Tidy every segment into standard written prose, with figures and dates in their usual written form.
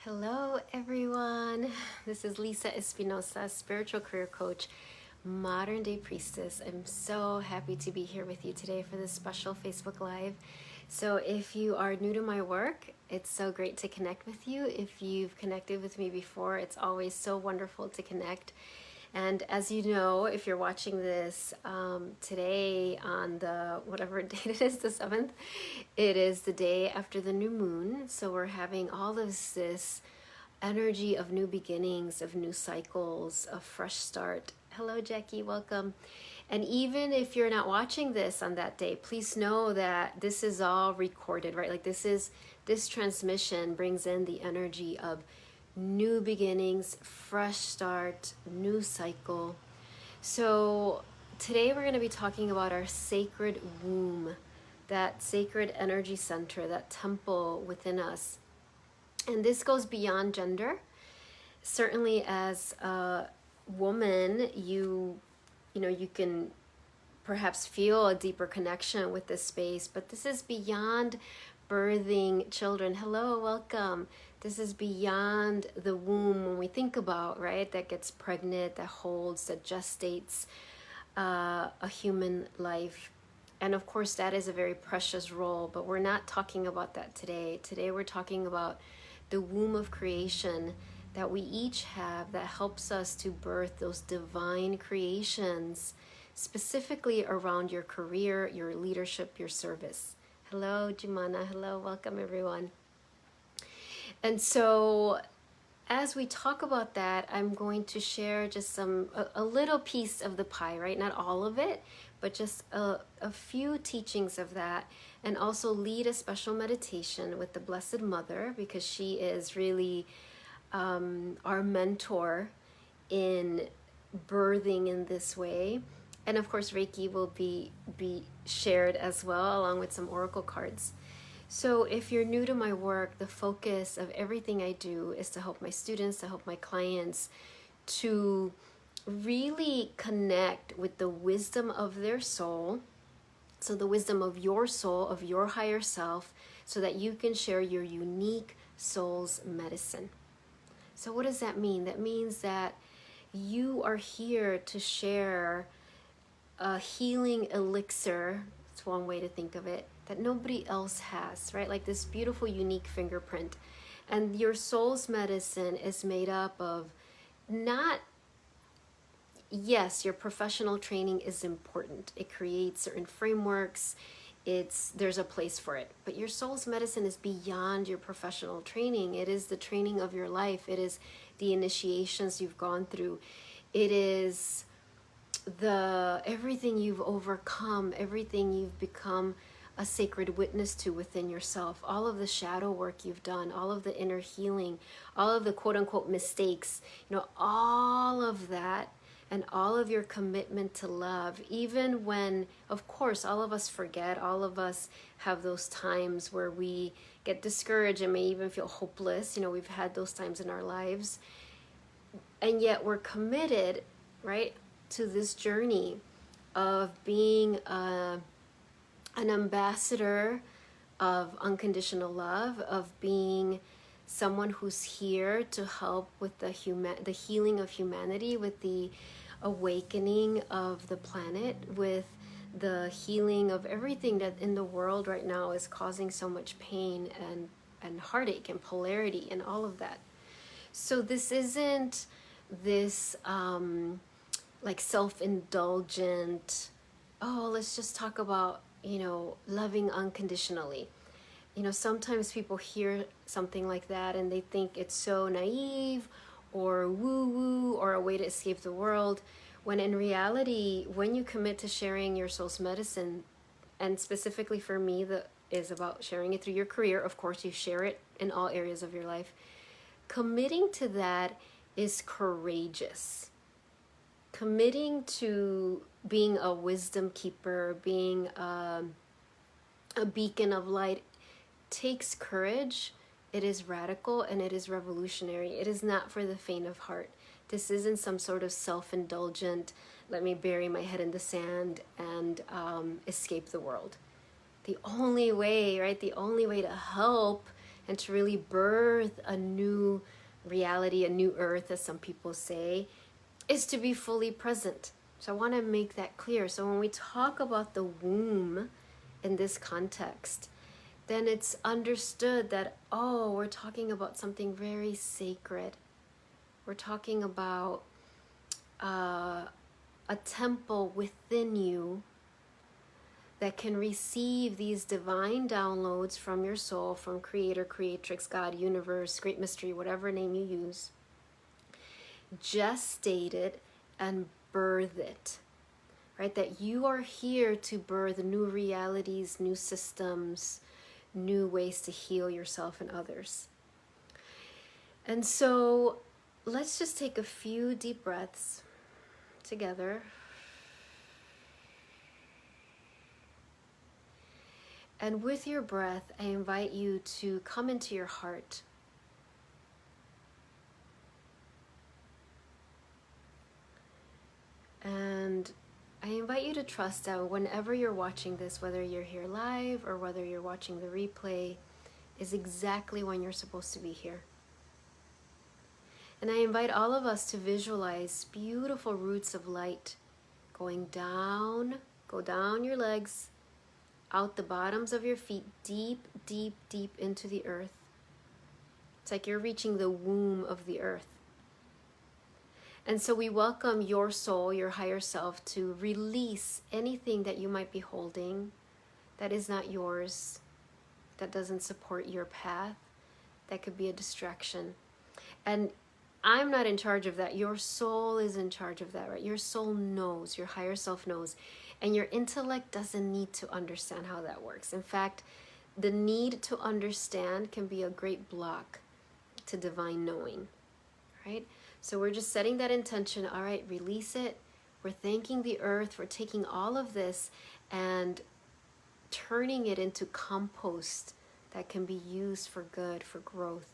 Hello, everyone. This is Lisa Espinosa, spiritual career coach, modern day priestess. I'm so happy to be here with you today for this special Facebook Live. So, if you are new to my work, it's so great to connect with you. If you've connected with me before, it's always so wonderful to connect. And as you know, if you're watching this today on the whatever date it is, the 7th, it is the day after the new moon. So we're having all of this energy of new beginnings, of new cycles, of fresh start. Hello, Jackie, welcome. And even if you're not watching this on that day, please know that this is all recorded, right? Like this transmission brings in the energy of new beginnings, fresh start, new cycle. So today we're going to be talking about our sacred womb, that sacred energy center, that temple within us. And this goes beyond gender. Certainly as a woman, you can perhaps feel a deeper connection with this space, but this is beyond birthing children. Hello, welcome. This is beyond the womb when we think about, right, that gets pregnant, that holds, that gestates a human life. And of course, that is a very precious role, but we're not talking about that today. Today, we're talking about the womb of creation that we each have that helps us to birth those divine creations, specifically around your career, your leadership, your service. Hello, Jumana. Hello, welcome everyone. And so as we talk about that, I'm going to share just a little piece of the pie, right? Not all of it, but just a few teachings of that, and also lead a special meditation with the Blessed Mother, because she is really our mentor in birthing in this way. And of course, Reiki will be shared as well, along with some oracle cards. So if you're new to my work, the focus of everything I do is to help my students, to help my clients to really connect with the wisdom of their soul. So the wisdom of your soul, of your higher self, so that you can share your unique soul's medicine. So what does that mean? That means that you are here to share a healing elixir. It's one way to think of it, that nobody else has, right? Like this beautiful, unique fingerprint. And your soul's medicine is made up of yes, your professional training is important. It creates certain frameworks. There's a place for it. But your soul's medicine is beyond your professional training. It is the training of your life. It is the initiations you've gone through. It is everything you've overcome, everything you've become a sacred witness to within yourself, all of the shadow work you've done, all of the inner healing, all of the quote-unquote mistakes, all of that, and all of your commitment to love, even when, of course, all of us forget, all of us have those times where we get discouraged and may even feel hopeless. We've had those times in our lives, and yet we're committed, right, to this journey of being an ambassador of unconditional love, of being someone who's here to help with the healing of humanity, with the awakening of the planet, with the healing of everything that in the world right now is causing so much pain and heartache and polarity and all of that. So this isn't this like self-indulgent, let's just talk about, loving unconditionally. Sometimes people hear something like that and they think it's so naive or woo-woo or a way to escape the world, when in reality, when you commit to sharing your soul's medicine, and specifically for me, that is about sharing it through your career. Of course, you share it in all areas of your life. Committing to that is courageous. Committing to being a wisdom keeper, being a beacon of light, takes courage. It is radical and it is revolutionary. It is not for the faint of heart. This isn't some sort of self-indulgent, let me bury my head in the sand and escape the world. The only way, right, the only way to help and to really birth a new reality, a new earth, as some people say, is to be fully present. So I want to make that clear. So when we talk about the womb in this context, then it's understood that, oh, we're talking about something very sacred. We're talking about a temple within you that can receive these divine downloads from your soul, from Creator, Creatrix, God, Universe, Great Mystery, whatever name you use, gestate it and birth it, right? That you are here to birth new realities, new systems, new ways to heal yourself and others. And so let's just take a few deep breaths together. And with your breath, I invite you to come into your heart. And I invite you to trust that whenever you're watching this, whether you're here live or whether you're watching the replay, is exactly when you're supposed to be here. And I invite all of us to visualize beautiful roots of light going down, go down your legs, out the bottoms of your feet, deep, deep, deep into the earth. It's like you're reaching the womb of the earth. And so we welcome your soul, your higher self, to release anything that you might be holding that is not yours, that doesn't support your path, that could be a distraction. And I'm not in charge of that. Your soul is in charge of that, right? Your soul knows, your higher self knows. And your intellect doesn't need to understand how that works. In fact, the need to understand can be a great block to divine knowing, right? So we're just setting that intention. All right, release it. We're thanking the earth for taking all of this and turning it into compost that can be used for good, for growth.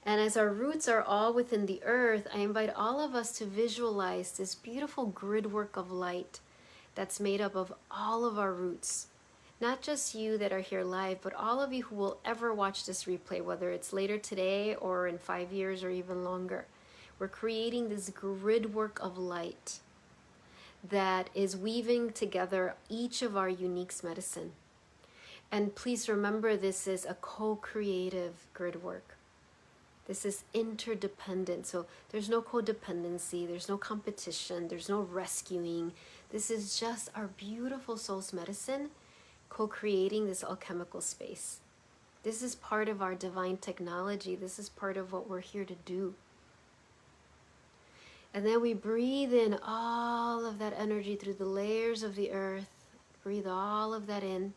And as our roots are all within the earth, I invite all of us to visualize this beautiful grid work of light that's made up of all of our roots. Not just you that are here live, but all of you who will ever watch this replay, whether it's later today or in 5 years or even longer. We're creating this grid work of light that is weaving together each of our unique medicine. And please remember, this is a co-creative grid work. This is interdependent. So there's no codependency, there's no competition, there's no rescuing. This is just our beautiful soul's medicine co-creating this alchemical space. This is part of our divine technology. This is part of what we're here to do. And then we breathe in all of that energy through the layers of the earth. Breathe all of that in.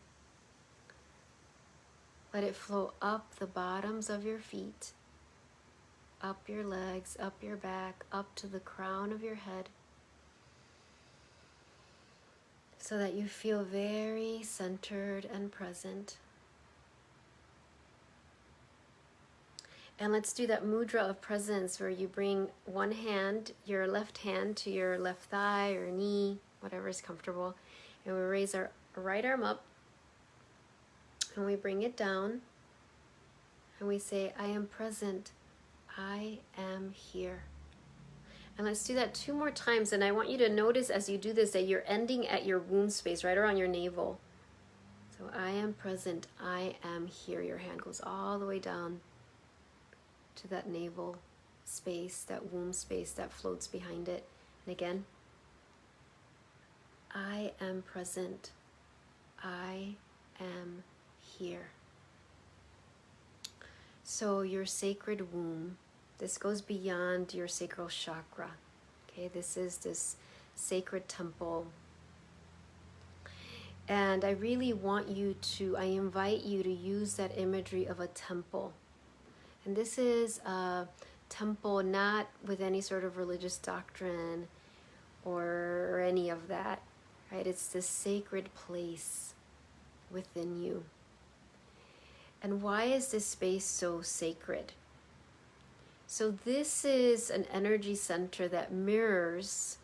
Let it flow up the bottoms of your feet, up your legs, up your back, up to the crown of your head, so that you feel very centered and present. And let's do that mudra of presence where you bring one hand, your left hand, to your left thigh or knee, whatever is comfortable, and we raise our right arm up and we bring it down and we say, I am present. I am here. And let's do that 2 more times. And I want you to notice as you do this that you're ending at your womb space, right around your navel. So I am present. I am here. Your hand goes all the way down to that navel space, that womb space that floats behind it. And again, I am present. I am here. So your sacred womb, this goes beyond your sacral chakra. Okay, this is this sacred temple. And I really want you to, I invite you to use that imagery of a temple. And this is a temple not with any sort of religious doctrine or any of that, right? It's this sacred place within you. And why is this space so sacred? So this is an energy center that mirrors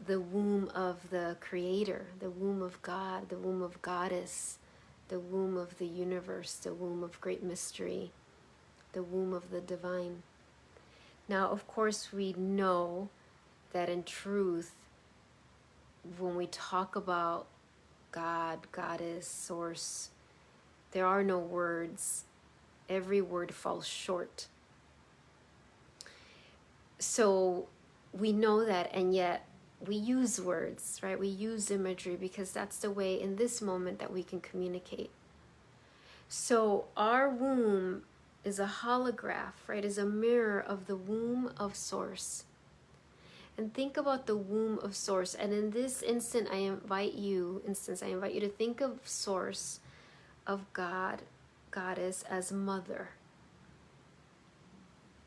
the womb of the Creator, the womb of God, the womb of Goddess, the womb of the universe, the womb of great mystery, the womb of the divine. Now, of course, we know that in truth, when we talk about God, Goddess, Source, there are no words. Every word falls short. So we know that, and yet we use words, right? We use imagery because that's the way in this moment that we can communicate. So our womb is a holograph, right? Is a mirror of the womb of Source. And think about the womb of Source. And in this instant, I invite you to think of Source, of God, Goddess, as mother.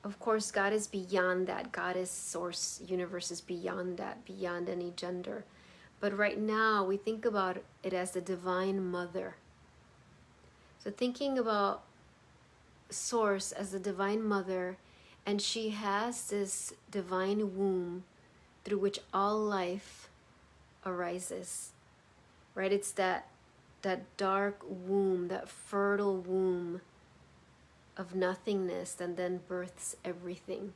Of course, God is beyond that. God is Source, universe is beyond that, beyond any gender. But right now, we think about it as the divine mother. So thinking about Source as the divine mother, and she has this divine womb through which all life arises, right? It's that dark womb, that fertile womb of nothingness, and then births everything.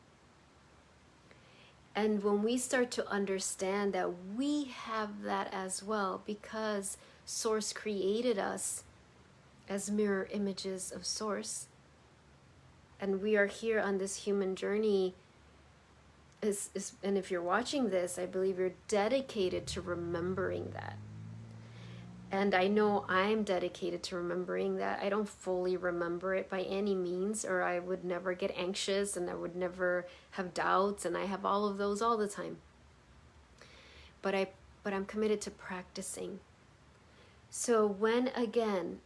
And when we start to understand that we have that as well, because Source created us as mirror images of Source, and we are here on this human journey, and if you're watching this, I believe you're dedicated to remembering that. And I know I'm dedicated to remembering that. I don't fully remember it by any means, or I would never get anxious and I would never have doubts, and I have all of those all the time. But I'm committed to practicing. So when again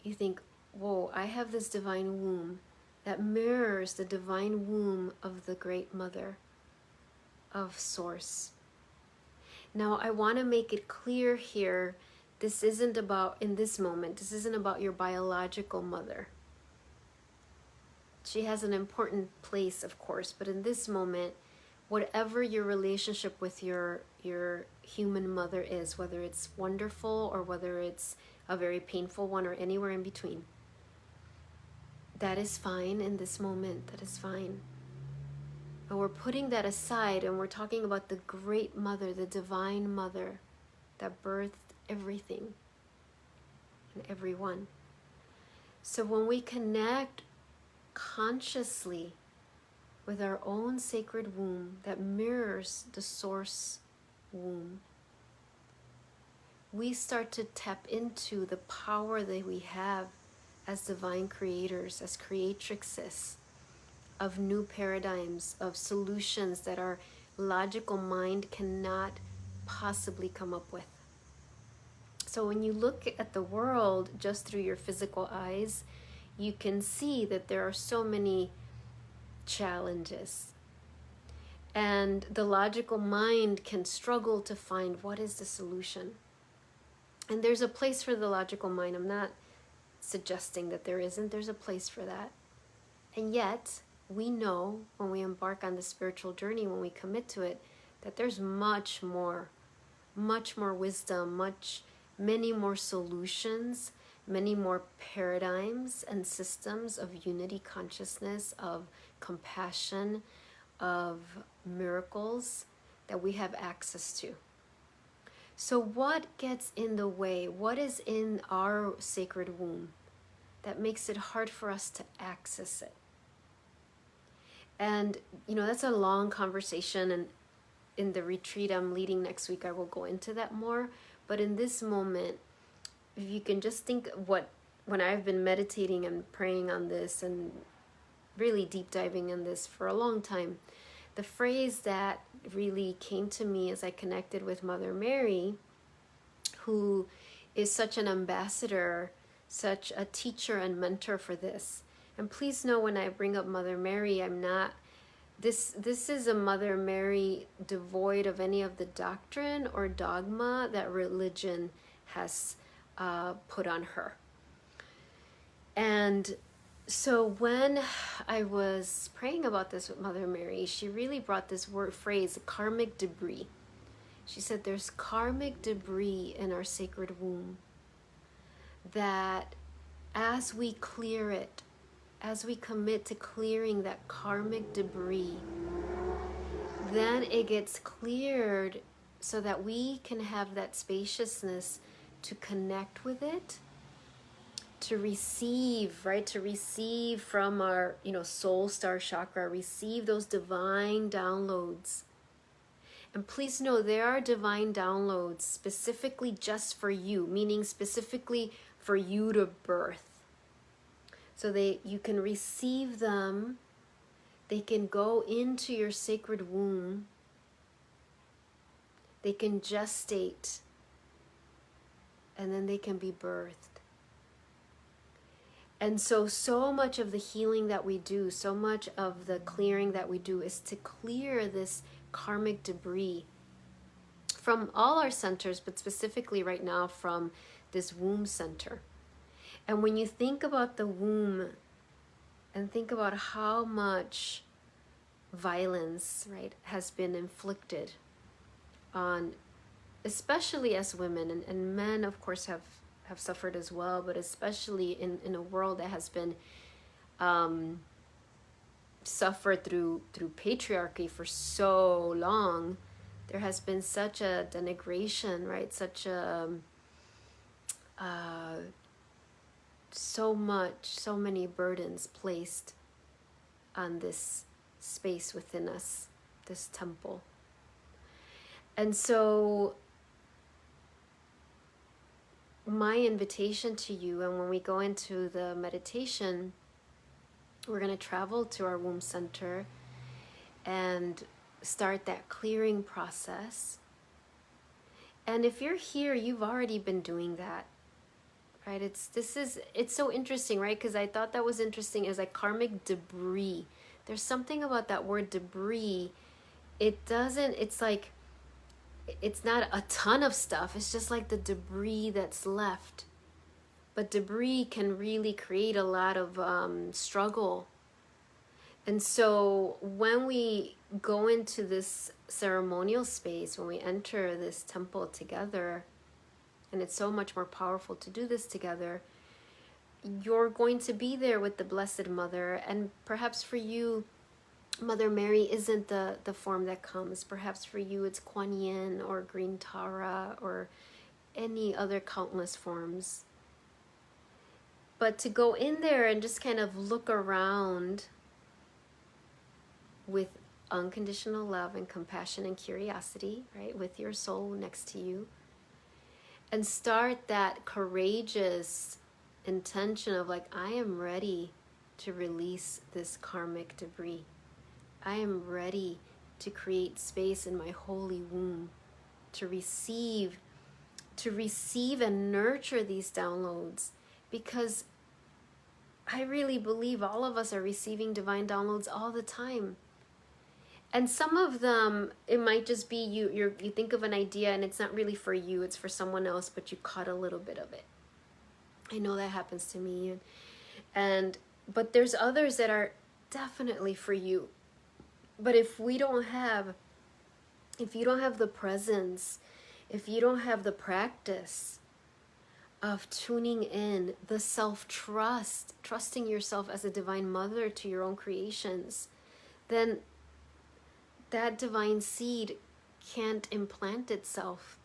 you think, whoa, I have this divine womb that mirrors the divine womb of the Great Mother of Source. Now I want to make it clear here, this isn't about, in this moment, this isn't about your biological mother. She has an important place, of course, but in this moment, whatever your relationship with your human mother is, whether it's wonderful or whether it's a very painful one or anywhere in between, that is fine in this moment, that is fine. And we're putting that aside and we're talking about the Great Mother, the Divine Mother that birthed everything and everyone. So when we connect consciously with our own sacred womb that mirrors the Source womb, we start to tap into the power that we have as divine creators, as creatrixes of new paradigms, of solutions that our logical mind cannot possibly come up with. So when you look at the world just through your physical eyes, you can see that there are so many challenges. And the logical mind can struggle to find what is the solution. And there's a place for the logical mind. I'm not suggesting that there isn't. There's a place for that. And yet, we know when we embark on the spiritual journey, when we commit to it, that there's much more wisdom, many more solutions, many more paradigms and systems of unity consciousness, of compassion, of miracles that we have access to. So what gets in the way? What is in our sacred womb that makes it hard for us to access it? And, that's a long conversation, and in the retreat I'm leading next week, I will go into that more. But in this moment, if you can just think when I've been meditating and praying on this and really deep diving in this for a long time, the phrase that really came to me as I connected with Mother Mary, who is such an ambassador, such a teacher and mentor for this. And please know, when I bring up Mother Mary, I'm not, this is a Mother Mary devoid of any of the doctrine or dogma that religion has put on her. And so when I was praying about this with Mother Mary, she really brought this phrase, karmic debris. She said there's karmic debris in our sacred womb that as we clear it, as we commit to clearing that karmic debris, then it gets cleared so that we can have that spaciousness to connect with it, to receive, right? To receive from our, soul star chakra, receive those divine downloads. And please know there are divine downloads specifically just for you, meaning specifically for you to birth. So you can receive them. They can go into your sacred womb. They can gestate. And then they can be birthed. And so much of the healing that we do, so much of the clearing that we do is to clear this karmic debris from all our centers, but specifically right now from this womb center. And when you think about the womb and think about how much violence, right, has been inflicted on, especially as women, and men of course have suffered as well, but especially in a world that has been suffered through patriarchy for so long, there has been such a denigration, right? Such a so many burdens placed on this space within us, this temple. And so my invitation to you, and when we go into the meditation, we're going to travel to our womb center and start that clearing process. And if you're here, you've already been doing that, right? It's so interesting, right? Because I thought that was interesting as like karmic debris. There's something about that word debris. It's not a ton of stuff. It's just like the debris that's left. But debris can really create a lot of struggle. And so when we go into this ceremonial space, when we enter this temple together, and it's so much more powerful to do this together, you're going to be there with the Blessed Mother. And perhaps for you, Mother Mary isn't the form that comes. Perhaps for you it's Kuan Yin or Green Tara or any other countless forms. But to go in there and just kind of look around with unconditional love and compassion and curiosity, right, with your soul next to you, and start that courageous intention of like, I am ready to release this karmic debris. I am ready to create space in my holy womb to receive and nurture these downloads, because I really believe all of us are receiving divine downloads all the time. And some of them, it might just be you think of an idea and it's not really for you, it's for someone else, but you caught a little bit of it. I know that happens to me. But there's others that are definitely for you. But if you don't have the presence, if you don't have the practice of tuning in, the self-trust, trusting yourself as a divine mother to your own creations, then that divine seed can't implant itself.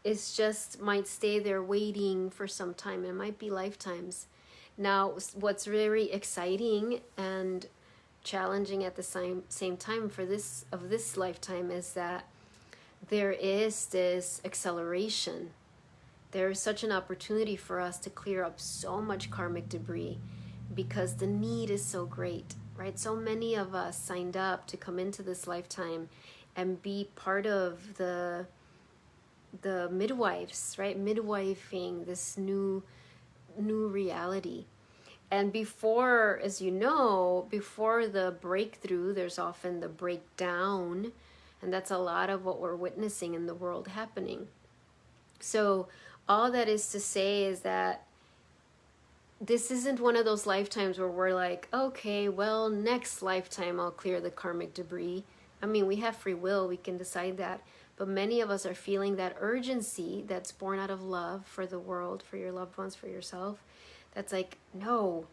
It's just might stay there waiting for some time. It might be lifetimes. Now, what's very exciting and challenging at the same time for this lifetime is that there is this acceleration. There is such an opportunity for us to clear up so much karmic debris because the need is so great, right? So many of us signed up to come into this lifetime and be part of the midwives, right? Midwifing this new reality. And before, as you know, before the breakthrough, there's often the breakdown. And that's a lot of what we're witnessing in the world happening. So all that is to say is that this isn't one of those lifetimes where we're like, okay, well, next lifetime I'll clear the karmic debris. I mean, we have free will, we can decide that. But many of us are feeling that urgency that's born out of love for the world, for your loved ones, for yourself. That's like, no,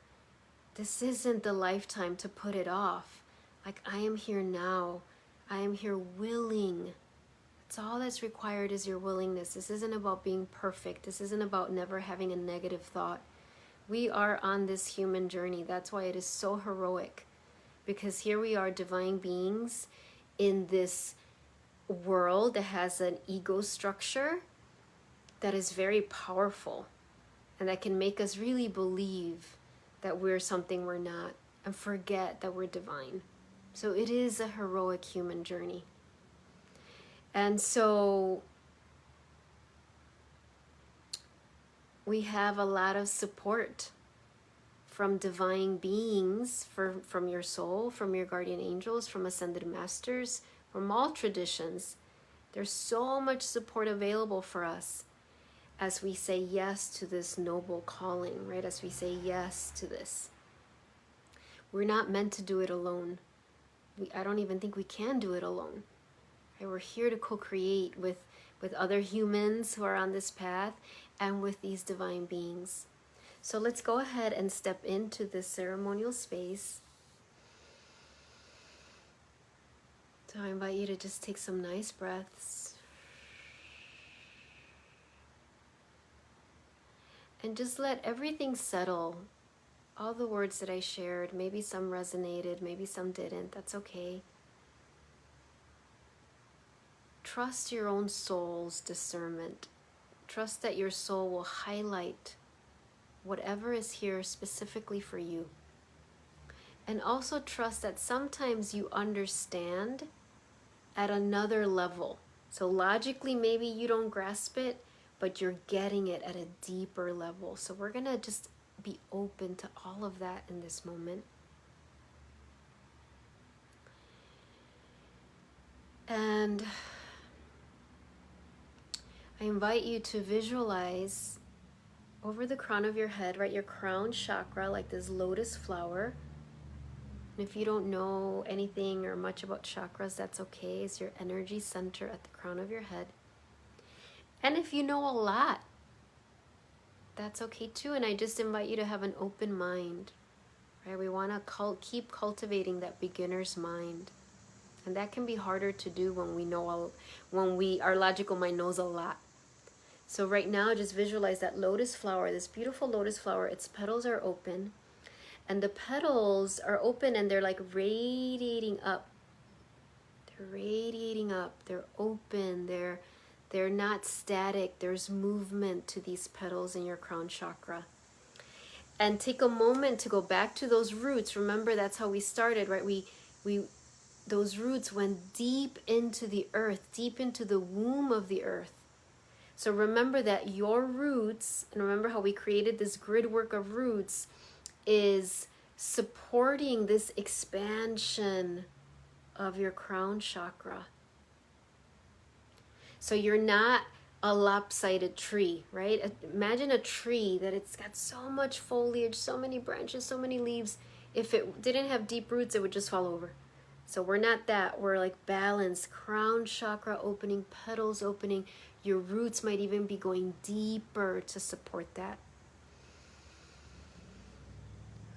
this isn't the lifetime to put it off. Like, I am here now. I am here willing. It's all that's required is your willingness. This isn't about being perfect. This isn't about never having a negative thought. We are on this human journey. That's why it is so heroic. Because here we are, divine beings in this world that has an ego structure that is very powerful and that can make us really believe that we're something we're not and forget that we're divine. So it is a heroic human journey. And so we have a lot of support from divine beings, from your soul, from your guardian angels, from ascended masters, from all traditions. There's so much support available for us as we say yes to this noble calling, right? As we say yes to this. We're not meant to do it alone. I don't even think we can do it alone. Right? We're here to co-create with other humans who are on this path and with these divine beings. So let's go ahead and step into this ceremonial space. So I invite you to just take some nice breaths. And just let everything settle. All the words that I shared, maybe some resonated, maybe some didn't. That's okay. Trust your own soul's discernment. Trust that your soul will highlight whatever is here specifically for you. And also trust that sometimes you understand at another level. So logically, maybe you don't grasp it, but you're getting it at a deeper level. So we're going to just be open to all of that in this moment. And I invite you to visualize over the crown of your head, right? Your crown chakra, like this lotus flower. And if you don't know anything or much about chakras, that's okay. It's your energy center at the crown of your head. And if you know a lot, that's okay too. And I just invite you to have an open mind, right? We want to keep cultivating that beginner's mind. And that can be harder to do when we know, our logical mind knows a lot. So right now, just visualize that lotus flower, this beautiful lotus flower. Its petals are open. And the petals are open and they're like radiating up. They're radiating up. They're open. They're not static. There's movement to these petals in your crown chakra. And take a moment to go back to those roots. Remember, that's how we started, right? Those roots went deep into the earth, deep into the womb of the earth. So remember that your roots, and remember how we created this grid work of roots, is supporting this expansion of your crown chakra. So you're not a lopsided tree, right? Imagine a tree that it's got so much foliage, so many branches, so many leaves. If it didn't have deep roots, it would just fall over. So we're not that. We're like balanced. Crown chakra opening, petals opening. Your roots might even be going deeper to support that.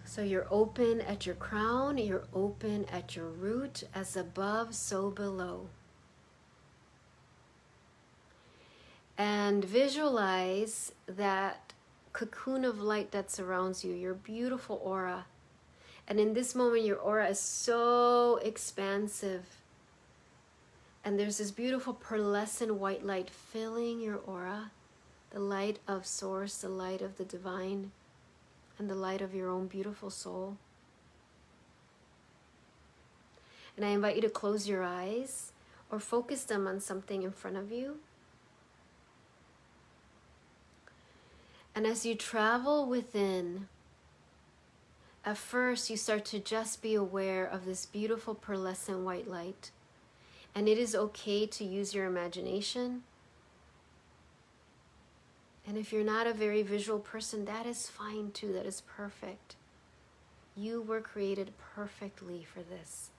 So you're open at your crown, you're open at your root, as above, so below. And visualize that cocoon of light that surrounds you, your beautiful aura. And in this moment, your aura is so expansive. And there's this beautiful pearlescent white light filling your aura, the light of Source, the light of the divine, and the light of your own beautiful soul. And I invite you to close your eyes or focus them on something in front of you. And as you travel within, at first you start to just be aware of this beautiful pearlescent white light. And it is okay to use your imagination. And if you're not a very visual person, that is fine too. That is perfect. You were created perfectly for this.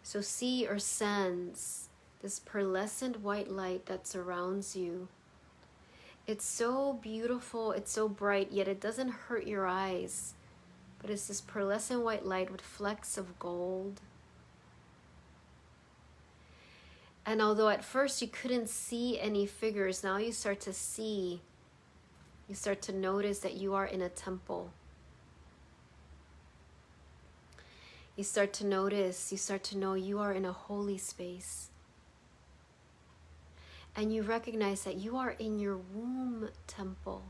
So see or sense this pearlescent white light that surrounds you. It's so beautiful, it's so bright, yet it doesn't hurt your eyes. But it's this pearlescent white light with flecks of gold. And although at first you couldn't see any figures, now you start to see, you start to notice that you are in a temple. You start to notice, you start to know you are in a holy space. And you recognize that you are in your womb temple.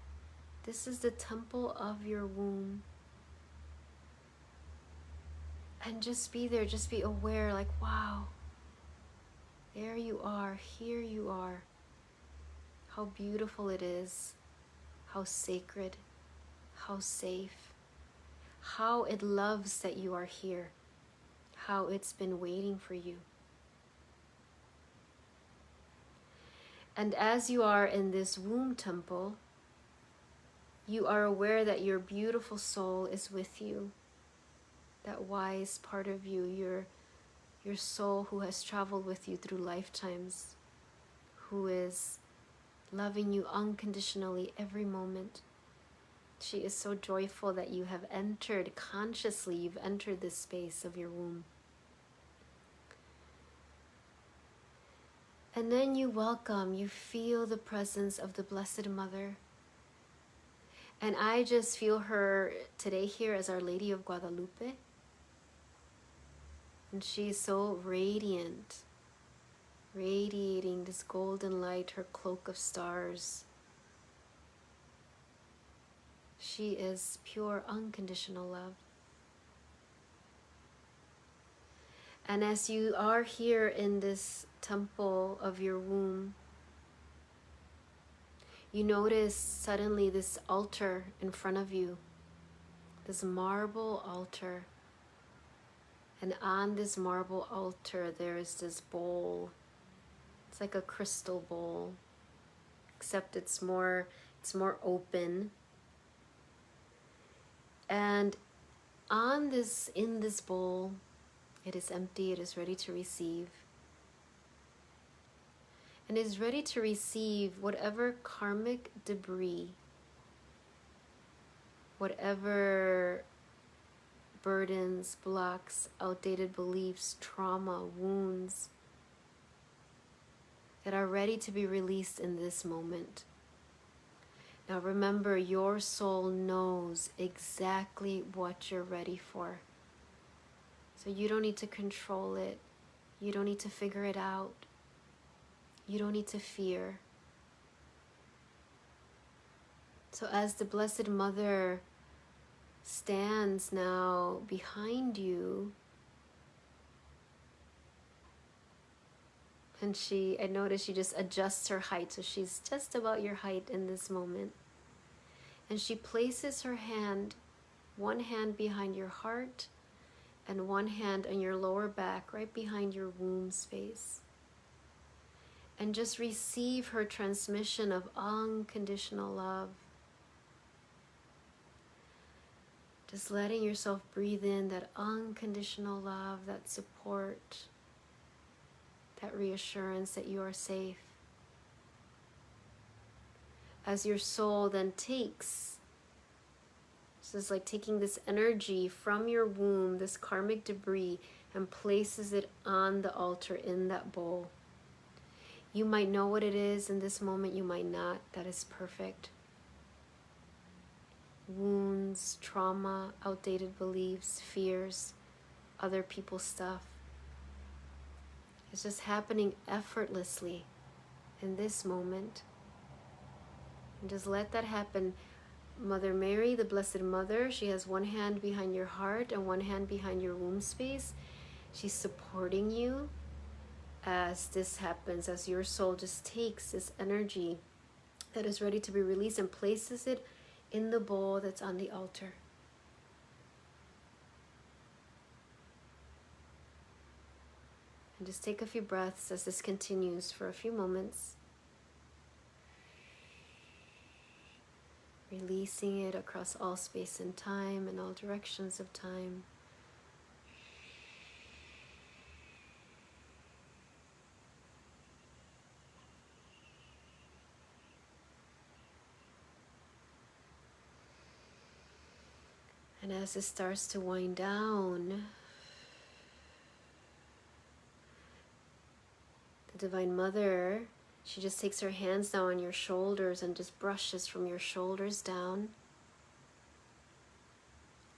This is the temple of your womb. And just be there, just be aware, like, wow, there you are, here you are. How beautiful it is, how sacred, how safe, how it loves that you are here, how it's been waiting for you. And as you are in this womb temple, you are aware that your beautiful soul is with you. That wise part of you, your soul who has traveled with you through lifetimes, who is loving you unconditionally every moment. She is so joyful that you have entered, consciously you've entered this space of your womb. And then you welcome, you feel the presence of the Blessed Mother. And I just feel her today here as Our Lady of Guadalupe. And she's so radiant, radiating this golden light, her cloak of stars. She is pure, unconditional love. And as you are here in this temple of your womb, you notice suddenly this altar in front of you, this marble altar. And on this marble altar, there is this bowl. It's like a crystal bowl, except it's more open. And in this bowl, it is empty, it is ready to receive. And it is ready to receive whatever karmic debris, whatever burdens, blocks, outdated beliefs, trauma, wounds that are ready to be released in this moment. Now remember, your soul knows exactly what you're ready for. So you don't need to control it. You don't need to figure it out. You don't need to fear. So as the Blessed Mother stands now behind you, and I notice she just adjusts her height, so she's just about your height in this moment. And she places her hand, one hand behind your heart and one hand on your lower back, right behind your womb space. And just receive her transmission of unconditional love. Just letting yourself breathe in that unconditional love, that support, that reassurance that you are safe. As your soul then takes, this is like taking this energy from your womb, this karmic debris, and places it on the altar in that bowl. You might know what it is in this moment, you might not. That is perfect. Wounds, trauma, outdated beliefs, fears, other people's stuff. It's just happening effortlessly in this moment. And just let that happen. Mother Mary, the Blessed Mother, she has one hand behind your heart and one hand behind your womb space. She's supporting you as this happens, as your soul just takes this energy that is ready to be released and places it in the bowl that's on the altar. And just take a few breaths as this continues for a few moments. Releasing it across all space and time and all directions of time. And as it starts to wind down, the Divine Mother, she just takes her hands down on your shoulders and just brushes from your shoulders down.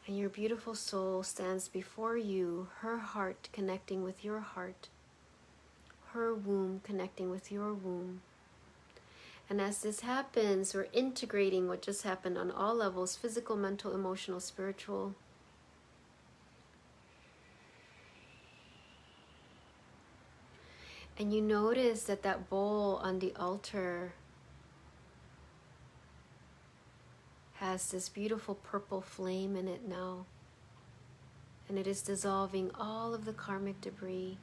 And your beautiful soul stands before you, her heart connecting with your heart, her womb connecting with your womb. And as this happens, we're integrating what just happened on all levels: physical, mental, emotional, spiritual. And you notice that that bowl on the altar has this beautiful purple flame in it now. And it is dissolving all of the karmic debris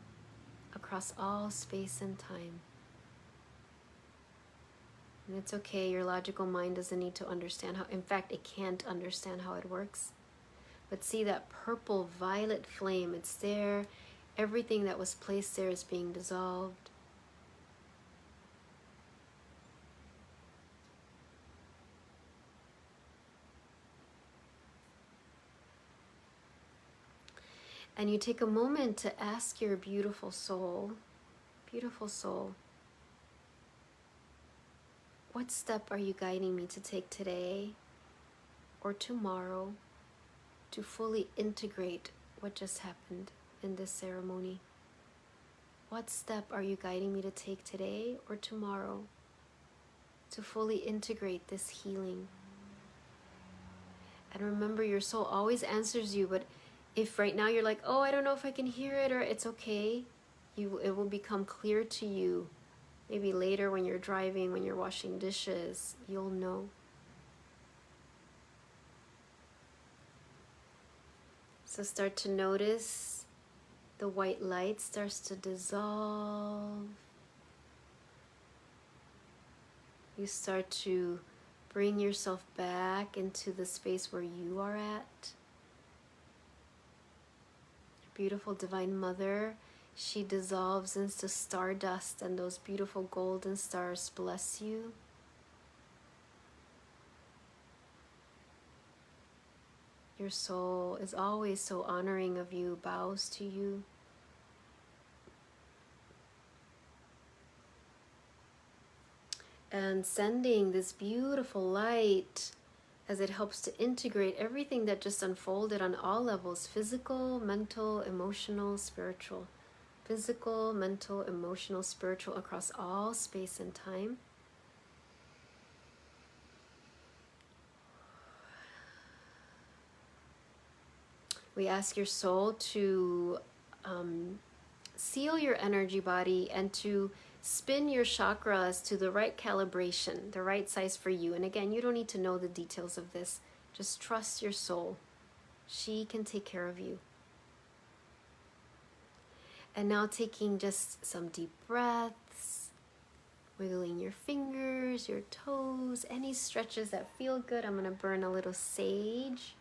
across all space and time. And it's okay, your logical mind doesn't need to understand how, in fact, it can't understand how it works. But see that purple violet flame, it's there. Everything that was placed there is being dissolved. And you take a moment to ask your beautiful soul, what step are you guiding me to take today or tomorrow to fully integrate what just happened in this ceremony? What step are you guiding me to take today or tomorrow to fully integrate this healing? And remember, your soul always answers you, but if right now you're like, oh, I don't know if I can hear it, or it's okay, it will become clear to you. Maybe later when you're driving, when you're washing dishes, you'll know. So start to notice the white light starts to dissolve. You start to bring yourself back into the space where you are at. Beautiful Divine Mother, she dissolves into stardust, and those beautiful golden stars bless you. Your soul is always so honoring of you, bows to you. And sending this beautiful light as it helps to integrate everything that just unfolded on all levels: physical, mental, emotional, spiritual. Physical, mental, emotional, spiritual, across all space and time. We ask your soul to seal your energy body and to spin your chakras to the right calibration, the right size for you. And again, you don't need to know the details of this. Just trust your soul. She can take care of you. And now taking just some deep breaths, wiggling your fingers, your toes, any stretches that feel good. I'm going to burn a little sage,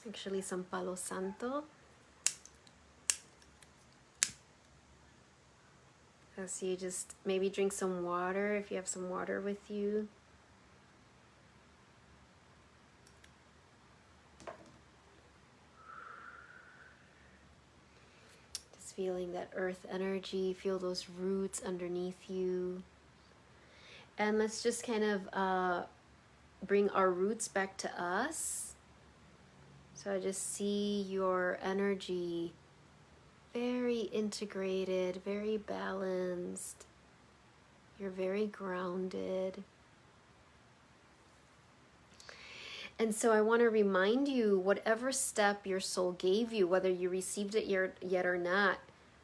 actually some palo santo. So you just maybe drink some water if you have some water with you. Just feeling that earth energy, feel those roots underneath you. And let's just kind of bring our roots back to us. So I just see your energy very integrated, very balanced. You're very grounded. And so I want to remind you, whatever step your soul gave you, whether you received it yet or not,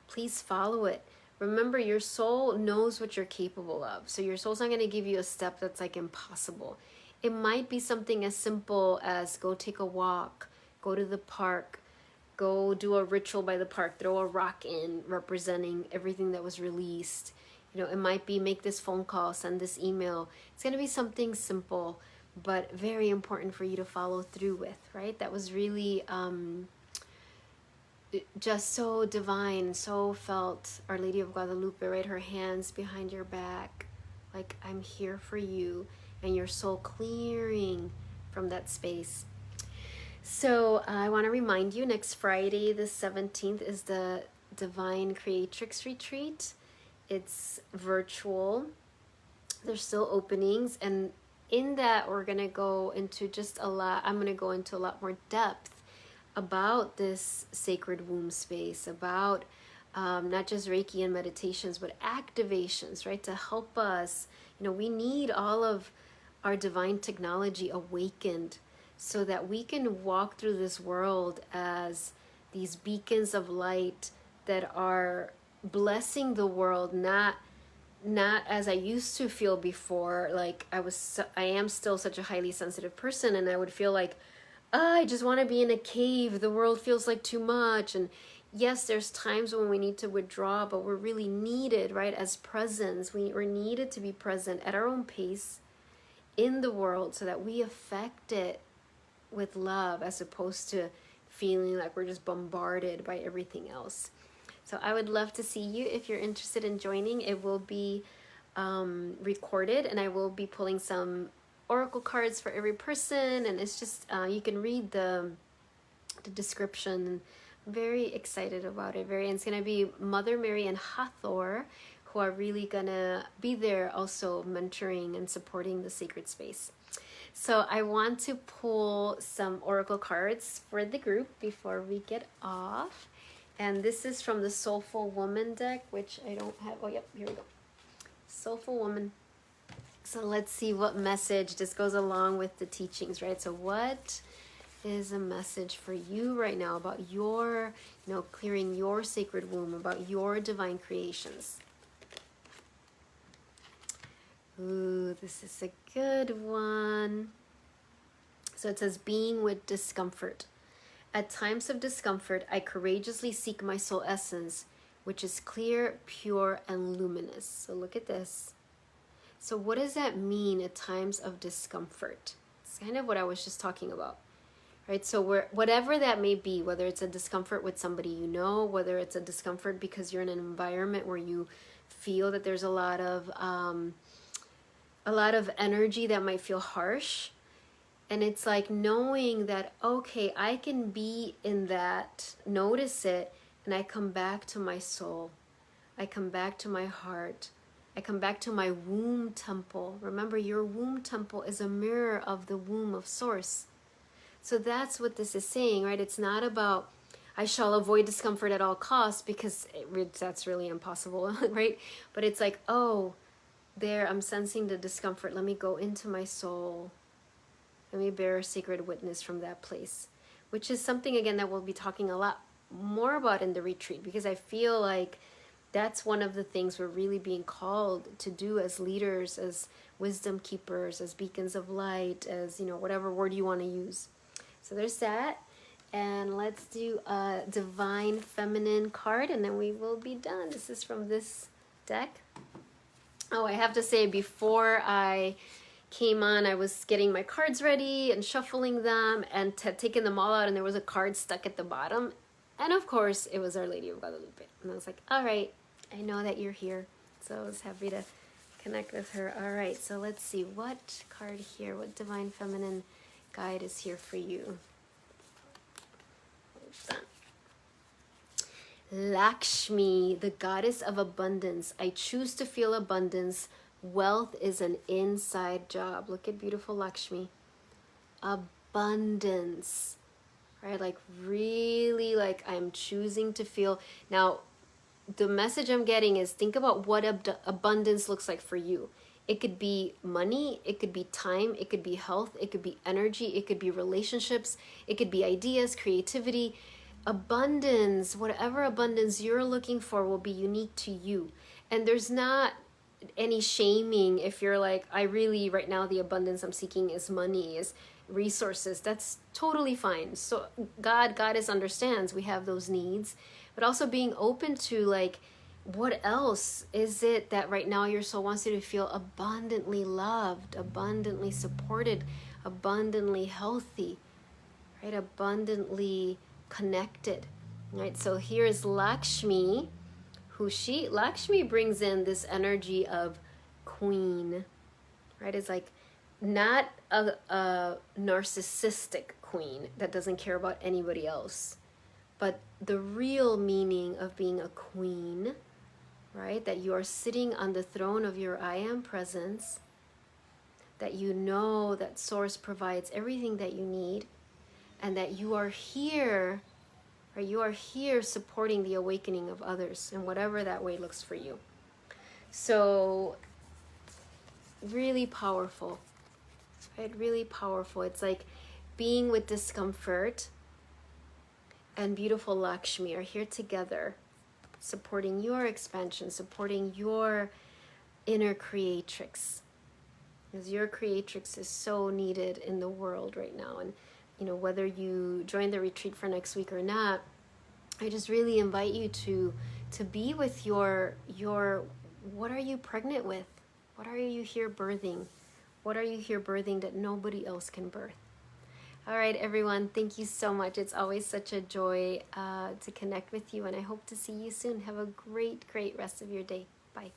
please follow it. Remember, your soul knows what you're capable of. So your soul's not going to give you a step that's like impossible. It might be something as simple as go take a walk, go to the park, go do a ritual by the park, throw a rock in representing everything that was released. You know, it might be make this phone call, send this email. It's going to be something simple, but very important for you to follow through with, right? That was really just so divine, so felt. Our Lady of Guadalupe, right? Her hands behind your back, like I'm here for you, and your soul clearing from that space. So I want to remind you, next Friday, the 17th, is the Divine Creatrix Retreat. It's virtual. There's still openings, and in that we're going to go into I'm going to go into a lot more depth about this sacred womb space, about not just Reiki and meditations, but activations, right? To help us, we need all of our divine technology awakened so that we can walk through this world as these beacons of light that are blessing the world, not as I used to feel before. Like I am still such a highly sensitive person, and I would feel like, I just want to be in a cave. The world feels like too much. And yes, there's times when we need to withdraw, but we're really needed, right? As presence, we're needed to be present at our own pace in the world so that we affect it with love, as opposed to feeling like we're just bombarded by everything else. So I would love to see you if you're interested in joining. It will be recorded, and I will be pulling some oracle cards for every person, and it's just you can read the description. I'm very excited about it. And it's gonna be Mother Mary and Hathor, who are really gonna be there also mentoring and supporting the sacred space. So I want to pull some oracle cards for the group before we get off. And this is from the Soulful Woman deck, which I don't have. Oh, yep, here we go. Soulful Woman. So let's see what message this goes along with the teachings, right? So what is a message for you right now about your, clearing your sacred womb, about your divine creations? Ooh, this is a good one. So it says, being with discomfort. At times of discomfort, I courageously seek my soul essence, which is clear, pure, and luminous. So look at this. So what does that mean at times of discomfort? It's kind of what I was just talking about, right? So whatever that may be, whether it's a discomfort with somebody you know, whether it's a discomfort because you're in an environment where you feel that there's a lot of energy that might feel harsh. And it's like knowing that, okay, I can be in that, notice it, and I come back to my soul. I come back to my heart. I come back to my womb temple. Remember, your womb temple is a mirror of the womb of Source. So that's what this is saying, right? It's not about, I shall avoid discomfort at all costs, because that's really impossible, right? But it's like, oh, there, I'm sensing the discomfort. Let me go into my soul. Let me bear a sacred witness from that place, which is something, again, that we'll be talking a lot more about in the retreat, because I feel like that's one of the things we're really being called to do as leaders, as wisdom keepers, as beacons of light, as, whatever word you want to use. So there's that. And let's do a divine feminine card, and then we will be done. This is from this deck. Oh, I have to say, before I came on, I was getting my cards ready and shuffling them and had taken them all out, and there was a card stuck at the bottom. And of course, it was Our Lady of Guadalupe. And I was like, all right, I know that you're here. So I was happy to connect with her. All right, so let's see. What card here, what divine feminine guide is here for you? Hold on. Lakshmi, the goddess of abundance. I choose to feel abundance. Wealth is an inside job. Look at beautiful Lakshmi. Abundance. Right? Like really, like I'm choosing to feel. Now, the message I'm getting is, think about what abundance looks like for you. It could be money, it could be time, it could be health, it could be energy, it could be relationships, it could be ideas, creativity. Abundance, whatever abundance you're looking for, will be unique to you. And there's not any shaming if you're like, I really, right now, the abundance I'm seeking is money, is resources. That's totally fine. So Goddess understands we have those needs, but also being open to, like, what else is it that right now your soul wants you to feel abundantly loved, abundantly supported, abundantly healthy, right? Abundantly connected, right? So here's Lakshmi, Lakshmi brings in this energy of queen, right? It's like not a narcissistic queen that doesn't care about anybody else. But the real meaning of being a queen, right? That you are sitting on the throne of your I am presence, that you know that Source provides everything that you need, and that you are here, or you are here supporting the awakening of others in whatever that way looks for you. So really powerful, right? Really powerful. It's like being with discomfort and beautiful Lakshmi are here together, supporting your expansion, supporting your inner creatrix. Because your creatrix is so needed in the world right now. And you know, whether you join the retreat for next week or not, I just really invite you to be with your what are you pregnant with? What are you here birthing? What are you here birthing that nobody else can birth? All right, everyone, thank you so much. It's always such a joy to connect with you, and I hope to see you soon. Have a great, great rest of your day. Bye.